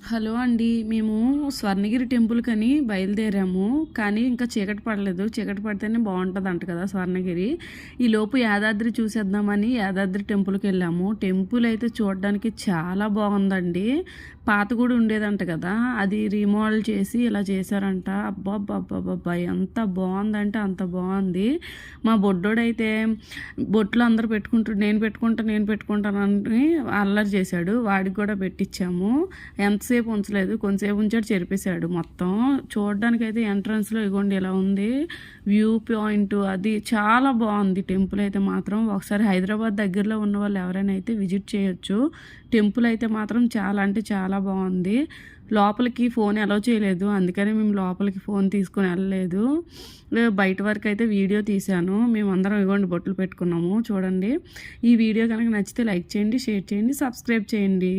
Hello అండి. మేము స్వర్ణగిరి టెంపుల్‌కని బయలుదేరాము. కానీ ఇంకా చీకటి పడలేదు. చీకటి పడితేనే బావుంటదంట కదా స్వర్ణగిరి. ఈలోపు యాదాద్రి చూసేద్దామని యాదాద్రి టెంపుల్‌కెళ్ళాము. టెంపుల్ అయితే చూడడానికి చాలా బాగుందండి. పాత గుడి ఉండేదంట కదా! అది రీమోడల్ చేసి ఇలా చేశారంట. అబ్బబ్బబ్బబ్బబ్బా! ఎంత బావుందంటే అంత బావుంది. మా బొడ్డోడైతే బొట్లు అందరూ పెట్టుకుంటారు. నేను పెట్టుకుంటానని అల్లరి చేశాడు. వాడికి కూడా పెట్టించాము. ఎంతసేపు ఉంచలేదు, కొంతసేపు ఉంచాడు, చెరిపేశాడు మొత్తం. చూడడానికైతే ఎంట్రన్స్లో ఇగోండి ఇలా ఉంది వ్యూ పాయింట్. అది చాలా బాగుంది టెంపుల్ అయితే మాత్రం. ఒకసారి హైదరాబాద్ దగ్గరలో ఉన్న వాళ్ళు ఎవరైనా అయితే విజిట్ చేయొచ్చు. టెంపుల్ అయితే మాత్రం చాలా అంటే చాలా బాగుంది. లోపలికి ఫోన్ అలౌ చేయలేదు, అందుకని మేము లోపలికి ఫోన్ తీసుకొని వెళ్ళలేదు. బయట వరకు అయితే వీడియో తీశాను. మేమందరం ఇగోండి బొట్లు పెట్టుకున్నాము చూడండి. ఈ వీడియో కనుక నచ్చితే లైక్ చేయండి, షేర్ చేయండి, సబ్స్క్రైబ్ చేయండి.